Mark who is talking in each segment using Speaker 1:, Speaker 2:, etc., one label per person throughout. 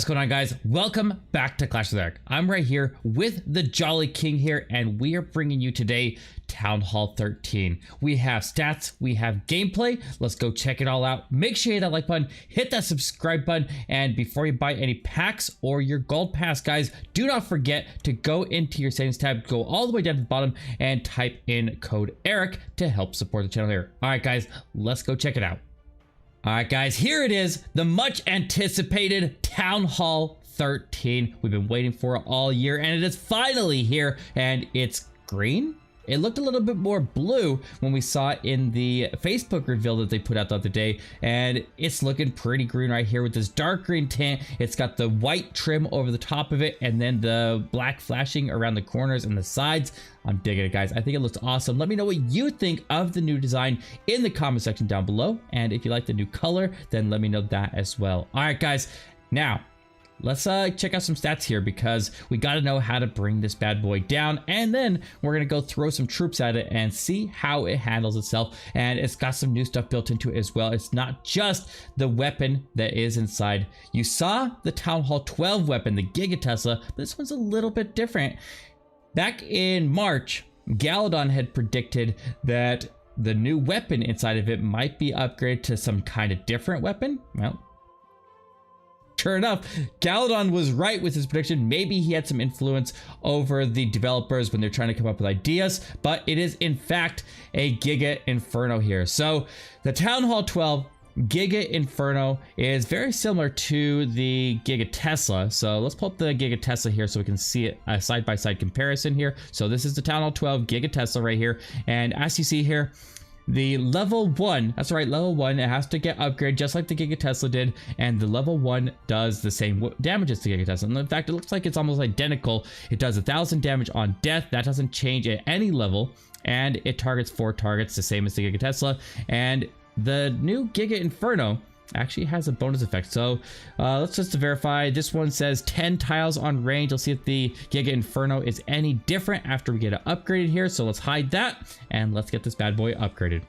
Speaker 1: What's going on, guys? Welcome back to Clash with Eric. I'm right here with the Jolly King here, and we are bringing you today Town Hall 13. We have stats, we have gameplay. Let's go check it all out. Make sure you hit that like button, hit that subscribe button, and before you buy any packs or your gold pass, guys, do not forget to go into your settings tab, go all the way down to the bottom, and type in code ERIC to help support the channel here. All right, guys, let's go check it out. All right, guys, here it is, the much anticipated Town Hall 13. We've been waiting for it all year, and it is finally here, and it's green. It looked a little bit more blue when we saw it in the Facebook reveal that they put out the other day, and it's looking pretty green right here with this dark green tint. It's got the white trim over the top of it, and then the black flashing around the corners and the sides. I'm digging it, guys. I think it looks awesome. Let me know what you think of the new design in the comment section down below, and if you like the new color, then let me know that as well. All right, guys, now let's check out some stats here, because we got to know how to bring this bad boy down, and then we're gonna go throw some troops at it and see how it handles itself. And it's got some new stuff built into it as well. It's not just the weapon that is inside. You saw the Town Hall 12 weapon, the Giga Tesla, but this one's a little bit different. Back in March, Galadon had predicted that the new weapon inside of it might be upgraded to some kind of different weapon. Well, sure enough, Galadon was right with his prediction. Maybe he had some influence over the developers when they're trying to come up with ideas, but it is in fact a Giga Inferno here. So the Town Hall 12 Giga Inferno is very similar to the Giga Tesla. So let's pull up the Giga Tesla here so we can see it, a side-by-side comparison here. So this is the Town Hall 12 Giga Tesla right here. And as you see here, the level 1, that's right, level 1, it has to get upgraded just like the Giga Tesla did, and the level 1 does the same damage as the Giga Tesla. And in fact, it looks like it's almost identical. It does 1,000 damage on death. That doesn't change at any level, and it targets 4 targets, the same as the Giga Tesla. And the new Giga Inferno actually has a bonus effect. So let's just verify. This one says 10 tiles on range. Let's see if the Giga Inferno is any different after we get it upgraded here. So let's hide that and let's get this bad boy upgraded.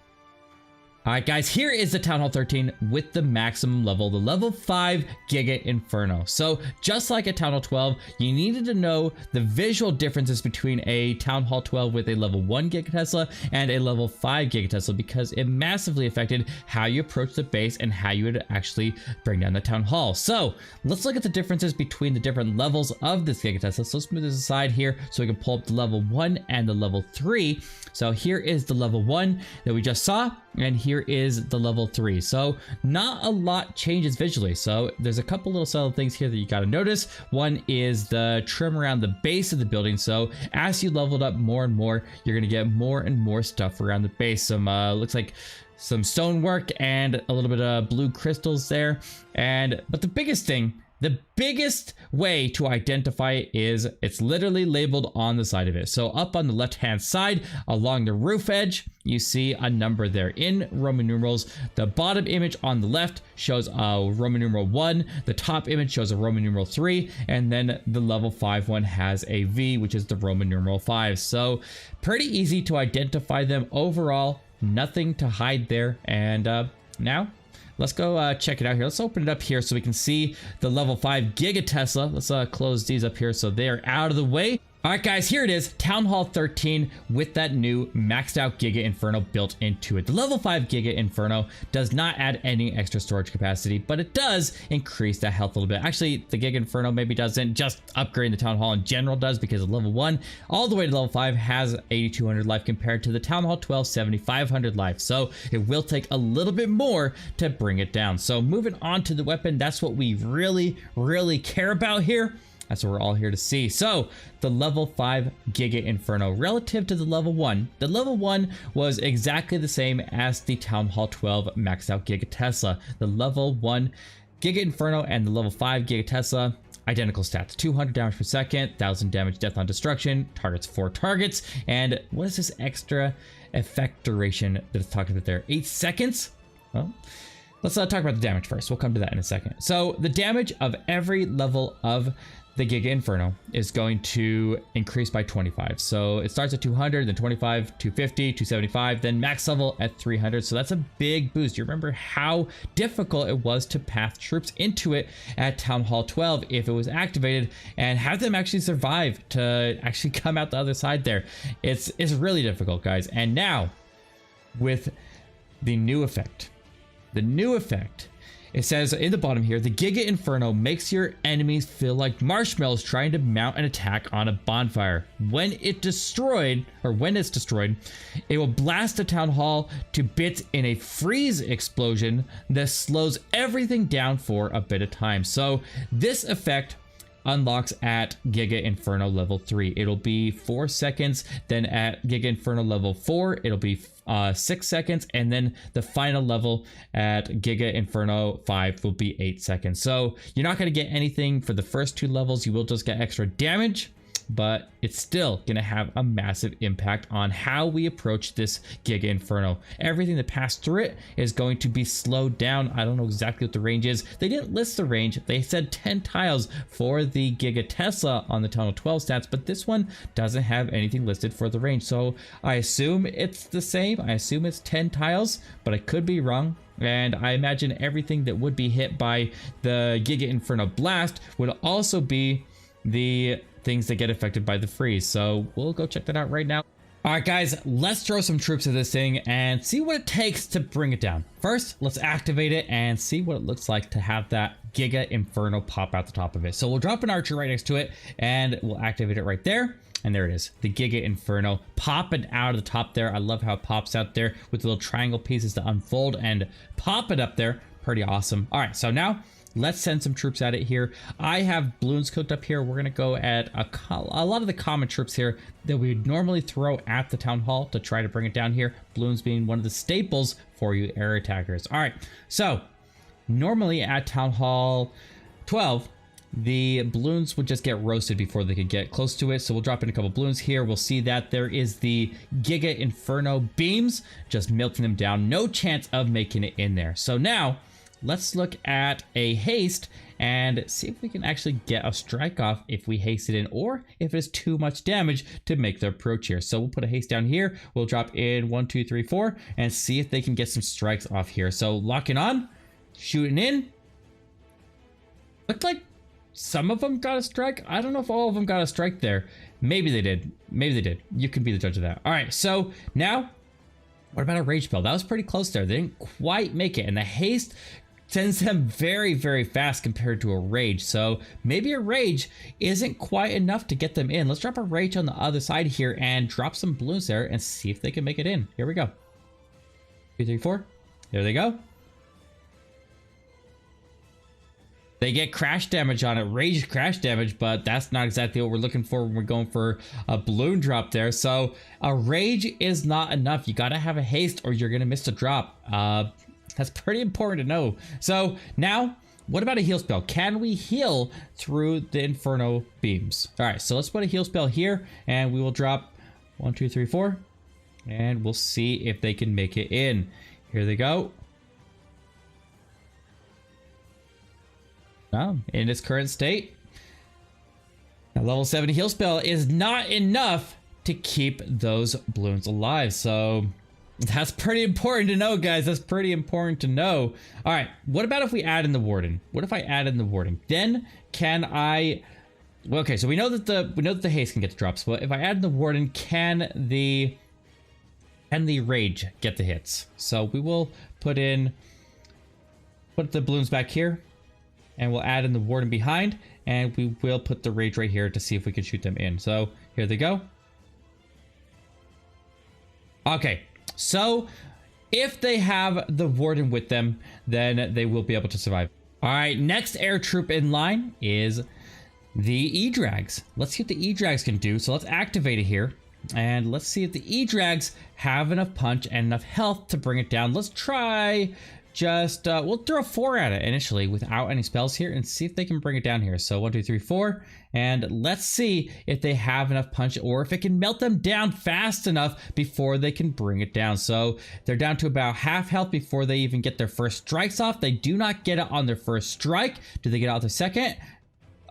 Speaker 1: All right, guys, here is the Town Hall 13 with the maximum level, the level 5 Giga Inferno. So just like a Town Hall 12, you needed to know the visual differences between a Town Hall 12 with a level 1 Giga Tesla and a level 5 Giga Tesla, because it massively affected how you approach the base and how you would actually bring down the Town Hall. So let's look at the differences between the different levels of this Giga Tesla. So let's move this aside here so we can pull up the level 1 and the level 3. So here is the level 1 that we just saw, and here is the level 3. So not a lot changes visually. So there's a couple little subtle things here that you got to notice. One is the trim around the base of the building. So as you leveled up more and more, you're going to get more and more stuff around the base. Some looks like some stonework and a little bit of blue crystals there. But the biggest thing, the biggest way to identify it is it's literally labeled on the side of it. So up on the left-hand side along the roof edge, you see a number there in Roman numerals. The bottom image on the left shows a Roman numeral 1. The top image shows a Roman numeral 3. And then the level 5 one has a V, which is the Roman numeral 5. So pretty easy to identify them overall. Nothing to hide there. And now let's go check it out here. Let's open it up here so we can see the level 5 Giga Tesla. Let's close these up here so they're out of the way. All right, guys, here it is, Town Hall 13 with that new maxed out Giga Inferno built into it. The level 5 Giga Inferno does not add any extra storage capacity, but it does increase that health a little bit. Actually, the Giga Inferno maybe doesn't, just upgrading the Town Hall in general does, because level 1 all the way to level 5 has 8,200 life compared to the Town Hall 12 7,500 life. So it will take a little bit more to bring it down. So moving on to the weapon, that's what we really care about here. That's what we're all here to see. So the level 5 Giga Inferno relative to the level 1. The level 1 was exactly the same as the Town Hall 12 maxed out Giga Tesla. The level 1 Giga Inferno and the level 5 Giga Tesla, identical stats. 200 damage per second, 1,000 damage death on destruction, targets 4 targets. And what is this extra effect duration that it's talking about there? 8 seconds? Well, let's talk about the damage first. We'll come to that in a second. So the damage of every level of the Giga Inferno is going to increase by 25. So it starts at 200, then 25, 250, 275, then max level at 300. So that's a big boost. You remember how difficult it was to path troops into it at Town Hall 12 if it was activated, and have them actually survive to actually come out the other side there. It's really difficult, guys. And now with the new effect, it says in the bottom here, the Giga Inferno makes your enemies feel like marshmallows trying to mount an attack on a bonfire. When it's destroyed, it will blast the town hall to bits in a freeze explosion that slows everything down for a bit of time. So this effect unlocks at Giga Inferno level 3. It'll be 4 seconds. Then at Giga Inferno level 4, it'll be 6 seconds. And then the final level at Giga Inferno 5 will be 8 seconds. So you're not going to get anything for the first 2 levels. You will just get extra damage, but it's still going to have a massive impact on how we approach this Giga Inferno. Everything that passed through it is going to be slowed down. I don't know exactly what the range is. They didn't list the range. They said 10 tiles for the Giga Tesla on the Tunnel 12 stats, but this one doesn't have anything listed for the range. So I assume it's the same. I assume it's 10 tiles, but I could be wrong. And I imagine everything that would be hit by the Giga Inferno blast would also be the things that get affected by the freeze. So we'll go check that out right now. All right, guys, let's throw some troops at this thing and see what it takes to bring it down. First, let's activate it and see what it looks like to have that Giga Inferno pop out the top of it. So we'll drop an archer right next to it and we'll activate it right there. And there it is, the Giga Inferno popping out of the top there. I love how it pops out there with the little triangle pieces to unfold and pop it up there. Pretty awesome. All right, so now let's send some troops at it here. I have balloons cooked up here. We're going to go at a lot of the common troops here that we would normally throw at the town hall to try to bring it down here. Balloons being one of the staples for you air attackers. All right, so normally at Town Hall 12, the balloons would just get roasted before they could get close to it. So we'll drop in a couple balloons here. We'll see that there is the Giga Inferno beams, just melting them down. No chance of making it in there. So now let's look at a haste and see if we can actually get a strike off if we haste it in, or if it's too much damage to make the approach here. So we'll put a haste down here. We'll drop in 1, 2, 3, 4 and see if they can get some strikes off here. So locking on, shooting in. Looked like some of them got a strike. I don't know if all of them got a strike there. Maybe they did. Maybe they did. You can be the judge of that. All right, so now what about a rage spell? That was pretty close there. They didn't quite make it, and the haste sends them very, very fast compared to a rage. So maybe a rage isn't quite enough to get them in. Let's drop a rage on the other side here and drop some balloons there and see if they can make it in. Here we go. 2, 3, 4. There they go. They get crash damage on it, rage crash damage, but that's not exactly what we're looking for when we're going for a balloon drop there. So a rage is not enough. You got to have a haste or you're going to miss the drop. That's pretty important to know. So now, what about a heal spell? Can we heal through the Inferno beams? All right, so let's put a heal spell here and we will drop 1, 2, 3, 4. And we'll see if they can make it in. Here they go. In its current state, a level 7 heal spell is not enough to keep those balloons alive. So that's pretty important to know, guys. That's pretty important to know. All right, what about if we add in the warden? What if I add in the warden? Then can I? Well, okay, so we know that the haste can get the drops. But if I add in the warden, can the rage get the hits? So we will put the balloons back here. And we'll add in the warden behind, and we will put the rage right here to see if we can shoot them in. So here they go. Okay, so if they have the warden with them, then they will be able to survive. All right, next air troop in line is the E-Drags. Let's see what the E-Drags can do. So let's activate it here. And let's see if the E-Drags have enough punch and enough health to bring it down. Let's try just we'll throw 4 at it initially without any spells here and see if they can bring it down here. So 1, 2, 3, 4, and let's see if they have enough punch or if it can melt them down fast enough before they can bring it down. So they're down to about half health before they even get their first strikes off. They do not get it on their first strike. Do they get out their second?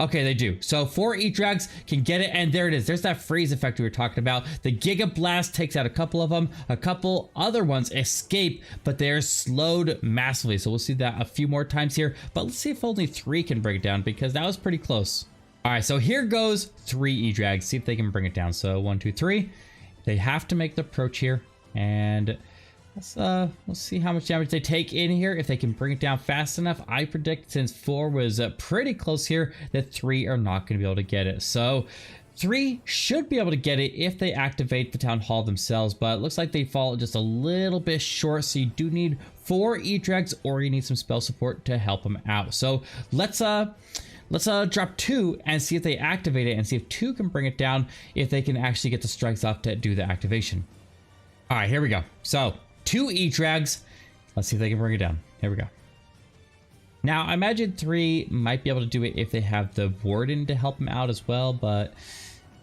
Speaker 1: Okay, they do. So 4 E-Drags can get it, and there it is. There's that freeze effect we were talking about. The Giga Blast takes out a couple of them. A couple other ones escape, but they're slowed massively. So we'll see that a few more times here. But let's see if only 3 can bring it down, because that was pretty close. All right, so here goes 3 E-Drags. See if they can bring it down. So 1, 2, 3. They have to make the approach here, and let's see how much damage they take in here. If they can bring it down fast enough, I predict, since 4 was pretty close here, that 3 are not going to be able to get it. So 3 should be able to get it if they activate the town hall themselves, but it looks like they fall just a little bit short. So you do need 4 E-Drags, or you need some spell support to help them out. So let's drop 2 and see if they activate it, and see if 2 can bring it down, if they can actually get the strikes off to do the activation. All right, here we go. So 2 E-Drags. Let's see if they can bring it down. Here we go. Now, I imagine 3 might be able to do it if they have the Warden to help them out as well, but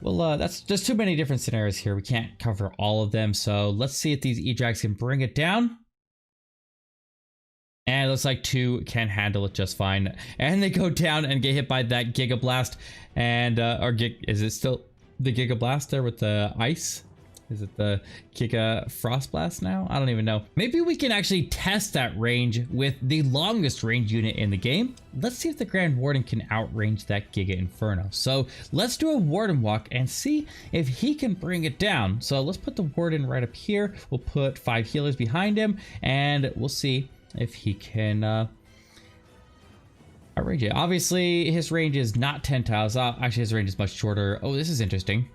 Speaker 1: well, that's just too many different scenarios here. We can't cover all of them, so let's see if these E-Drags can bring it down. And it looks like 2 can handle it just fine. And they go down and get hit by that Giga Blast. And, is it still the Giga Blast there with the ice? Is it the Giga Frost Blast now? I don't even know. Maybe we can actually test that range with the longest range unit in the game. Let's see if the Grand Warden can outrange that Giga Inferno. So let's do a Warden walk and see if he can bring it down. So let's put the Warden right up here. We'll put 5 healers behind him, and we'll see if he can outrange it. Obviously, his range is not 10 tiles. Actually, his range is much shorter. Oh, this is interesting.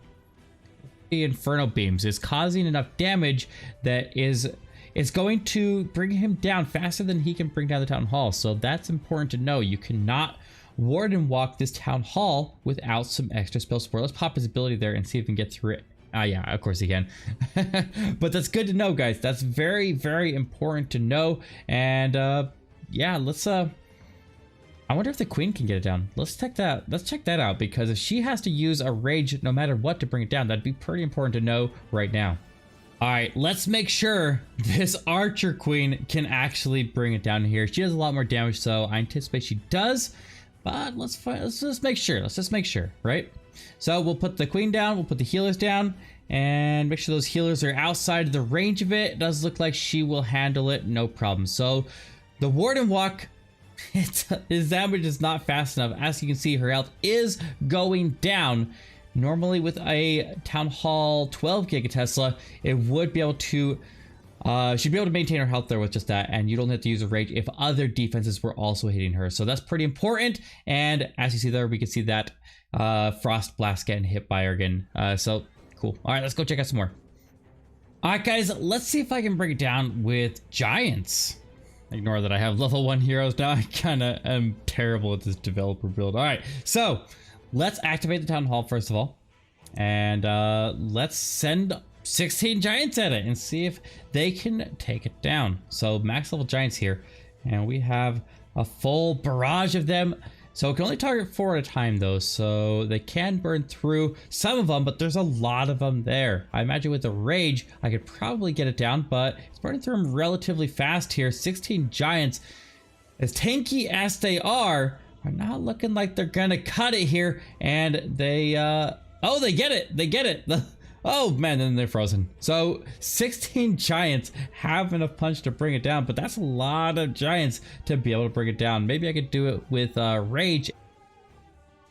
Speaker 1: The Inferno Beams is causing enough damage that is going to bring him down faster than he can bring down the Town Hall. So that's important to know. You cannot Warden walk this Town Hall without some extra spell support. Let's pop his ability there and see if we can get through it. Yeah, of course he can. But that's good to know, guys. That's very, very important to know. And yeah, let's I wonder if the Queen can get it down. Let's check that out, because if she has to use a rage no matter what to bring it down, that'd be pretty important to know right now. All right, let's make sure this Archer Queen can actually bring it down here. She does a lot more damage, so I anticipate she does. But let's just make sure. Let's just make sure, right? So we'll put the Queen down, we'll put the healers down, and make sure those healers are outside of the range of it. It does look like she will handle it, no problem. So the Warden walk, his damage is not fast enough. As you can see, her health is going down. Normally with a Town Hall 12 Gigatesla, it would be able to she'd be able to maintain her health there with just that, and you don't have to use a rage if other defenses were also hitting her. So that's pretty important. And as you see there, we can see that Frost Blast getting hit by her again. So cool. All right, let's go check out some more. All right, guys, let's see if I can bring it down with Giants. Ignore that I have level 1 heroes now. I kind of am terrible at this developer build. All right, so let's activate the Town Hall first of all. And let's send 16 Giants at it and see if they can take it down. So max level Giants here. And we have a full barrage of them. So it can only target 4 at a time though, so they can burn through some of them, but there's a lot of them there. I imagine with the rage, I could probably get it down, but it's burning through them relatively fast here. 16 Giants, as tanky as they are not looking like they're gonna cut it here. And they, oh, they get it, they get it. Oh man, then they're frozen. So 16 Giants have enough punch to bring it down, but that's a lot of Giants to be able to bring it down. Maybe I could do it with rage.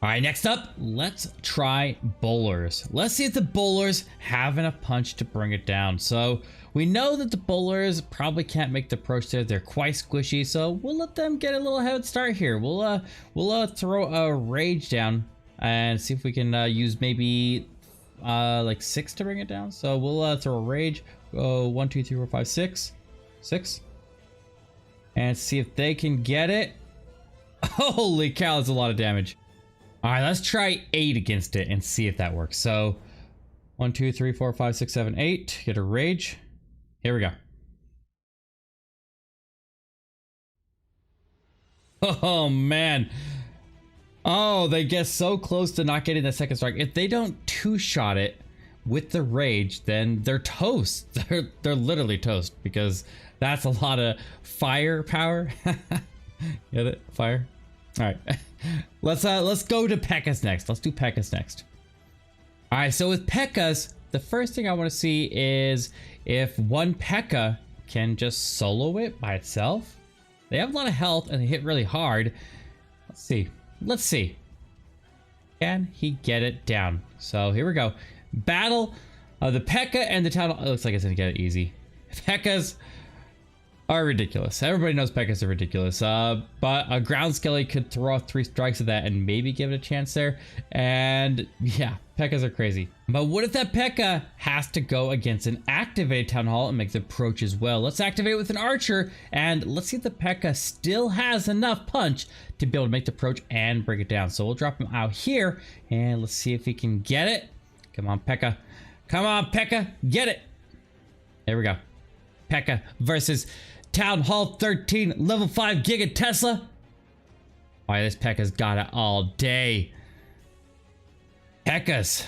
Speaker 1: All right, next up, let's try bowlers. Let's see if the bowlers have enough punch to bring it down. So we know that the bowlers probably can't make the approach there. They're quite squishy, so we'll let them get a little head start here. We'll throw a rage down and see if we can use maybe like 6 to bring it down. So we'll throw a rage. 1, 2, 3, 4, 5, 6, and see if they can get it. Holy cow, that's a lot of damage. All right, let's try 8 against it and see if that works. So 1, 2, 3, 4, 5, 6, 7, 8. Get a rage. Here we go. Oh man. Oh, they get so close to not getting the second strike. If they don't 2-shot it with the rage, then they're toast. They're literally toast, because that's a lot of firepower. Get it? Fire. All right, let's go to P.E.K.K.A.s next. Let's do P.E.K.K.A.s next. All right, so with P.E.K.K.A.s, the first thing I want to see is if one P.E.K.K.A. can just solo it by itself. They have a lot of health and they hit really hard. Let's see. Let's see. Can he get it down? So here we go. Battle of the P.E.K.K.A. and the town. It looks like it's gonna get it easy. P.E.K.K.A.s are ridiculous. Everybody knows P.E.K.K.A.s are ridiculous. But a ground skelly could throw off 3 strikes of that and maybe give it a chance there. And yeah, P.E.K.K.A.s are crazy. But what if that P.E.K.K.A. has to go against an activated town hall and make the approach as well? Let's activate with an archer and let's see if the P.E.K.K.A. still has enough punch to be able to make the approach and bring it down. So we'll drop him out here and let's see if he can get it. Come on, P.E.K.K.A. Come on, P.E.K.K.A. Get it. There we go. P.E.K.K.A. versus Town Hall 13, level 5 Giga Tesla. Why, this P.E.K.K.A.'s got it all day. P.E.K.K.A.s.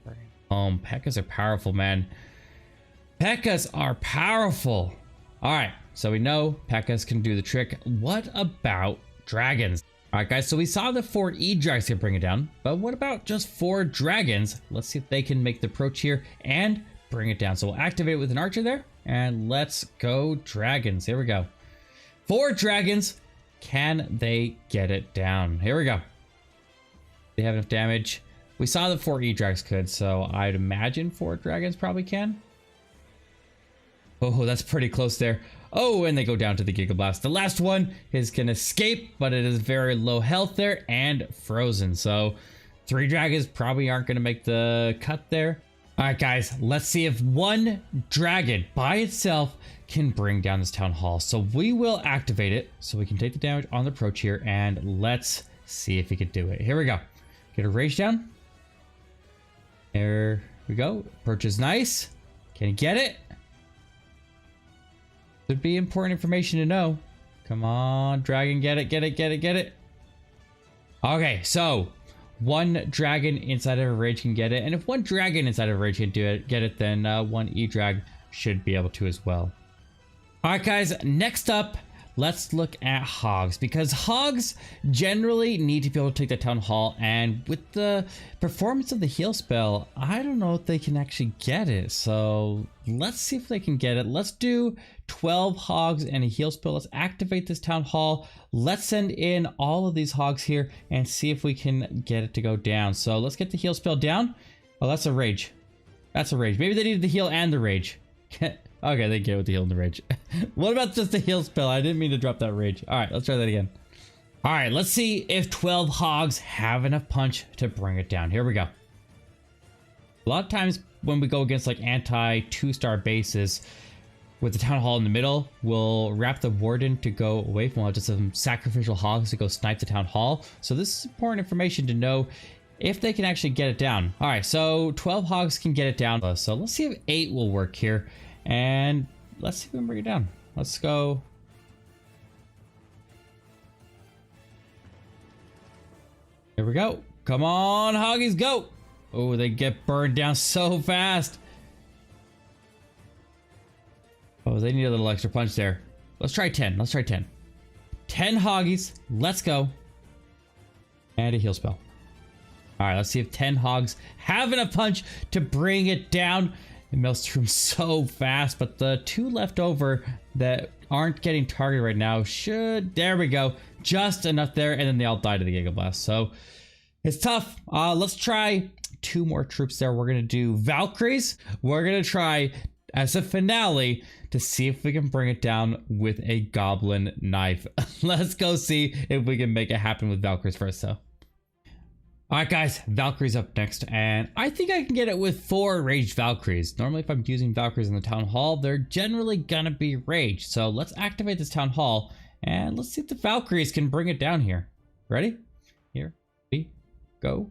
Speaker 1: P.E.K.K.A.s are powerful, man. P.E.K.K.A.s are powerful. All right, so we know P.E.K.K.A.s can do the trick. What about dragons? All right, guys, so we saw the 4 E-Drags can bring it down, but what about just 4 dragons? Let's see if they can make the approach here and bring it down. So we'll activate with an archer there. And let's go dragons. Here we go. 4 dragons. Can they get it down? Here we go. They have enough damage. We saw the 4 E-Drags could, so I'd imagine 4 dragons probably can. Oh, that's pretty close there. Oh, and they go down to the Giga Blast. The last one is going to escape, but it is very low health there and frozen. So 3 dragons probably aren't going to make the cut there. All right, guys, let's see if one dragon by itself can bring down this town hall. So we will activate it so we can take the damage on the approach here, and let's see if we can do it. Here we go. Get a rage down. There we go. Approach is nice. Can he get it? Could be important information to know. Come on, dragon, get it, get it, get it, get it. Okay, so 1 dragon inside of a rage can get it, and if 1 dragon inside of a rage can get it, then 1 E-Drag should be able to as well. All right, guys, next up, let's look at hogs, because hogs generally need to be able to take that town hall, and with the performance of the heal spell, I don't know if they can actually get it. So let's see if they can get it. Let's do 12 hogs and a heal spell. Let's activate this town hall. Let's send in all of these hogs here and see if we can get it to go down. So let's get the heal spell down. Oh, that's a rage. That's a rage. Maybe they needed the heal and the rage. Okay, they get it with the heal and the rage. What about just the heal spell? I didn't mean to drop that rage. All right, let's try that again. All right, let's see if 12 hogs have enough punch to bring it down. Here we go. A lot of times when we go against like anti 2-star bases with the town hall in the middle, we'll wrap the warden to go away from just some sacrificial hogs to go snipe the town hall. So this is important information to know if they can actually get it down. All right, so 12 hogs can get it down. So let's see if 8 will work here. And let's see if we can bring it down. Let's go. Here we go. Come on, hoggies, go. Oh, they get burned down so fast. Oh, they need a little extra punch there. Let's try 10. Let's try 10. 10 hoggies. Let's go. And a heal spell. All right, let's see if 10 hogs have enough punch to bring it down. It melts through them so fast, but the 2 left over that aren't getting targeted right now should... There we go. Just enough there, and then they all die to the Giga Blast. So it's tough. Let's try 2 more troops there. We're going to do Valkyries. We're going to try, as a finale, to see if we can bring it down with a Goblin Knife. Let's go see if we can make it happen with Valkyries first, though. All right, guys, Valkyrie's up next, and I think I can get it with 4 Raged Valkyries. Normally, if I'm using Valkyries in the Town Hall, they're generally gonna be Raged. So let's activate this Town Hall, and let's see if the Valkyries can bring it down here. Ready? Here we go.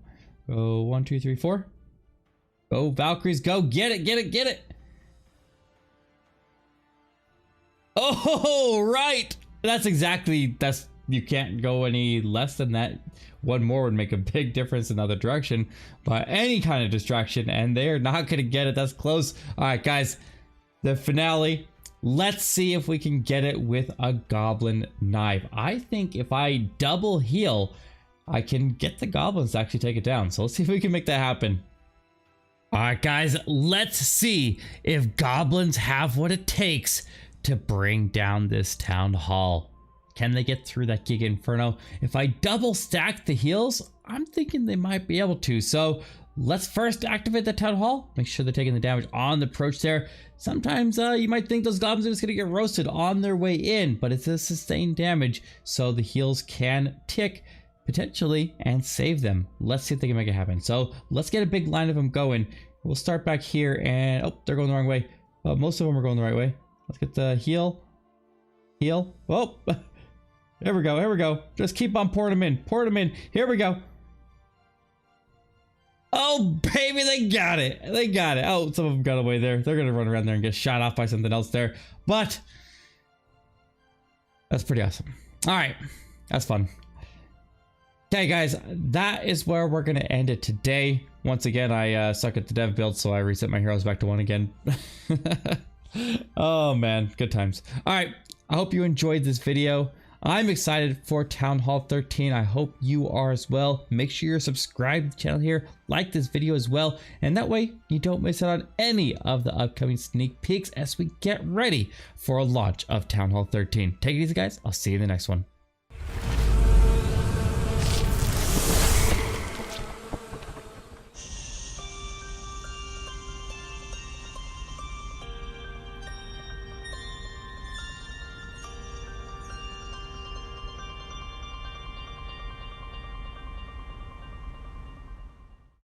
Speaker 1: Go, 1, 2, 3, 4. Go, Valkyries, go. Get it, get it, get it. Oh, right. That's you can't go any less than that. 1 more would make a big difference in the other direction, but any kind of distraction, and they're not going to get it. That's close. All right, guys, the finale. Let's see if we can get it with a goblin knife. I think if I double heal, I can get the goblins to actually take it down. So let's see if we can make that happen. All right, guys, let's see if goblins have what it takes to bring down this town hall. Can they get through that Giga Inferno? If I double stack the heals, I'm thinking they might be able to. So let's first activate the town hall. Make sure they're taking the damage on the approach there. Sometimes you might think those goblins are just gonna get roasted on their way in, but it's a sustained damage, so the heals can tick potentially and save them. Let's see if they can make it happen. So let's get a big line of them going. We'll start back here, and oh, they're going the wrong way. Most of them are going the right way. Let's get the heal. Oh, there we go. Here we go. Just keep on pouring them in. Pour them in. Here we go. Oh, baby, they got it. They got it. Oh, some of them got away there. They're going to run around there and get shot off by something else there. But that's pretty awesome. All right. That's fun. Okay, guys, that is where we're going to end it today. Once again, I suck at the dev build, so I reset my heroes back to 1 again. Oh, man. Good times. All right. I hope you enjoyed this video. I'm excited for Town Hall 13. I hope you are as well. Make sure you're subscribed to the channel here. Like this video as well. And that way you don't miss out on any of the upcoming sneak peeks as we get ready for a launch of Town Hall 13. Take it easy, guys. I'll see you in the next one.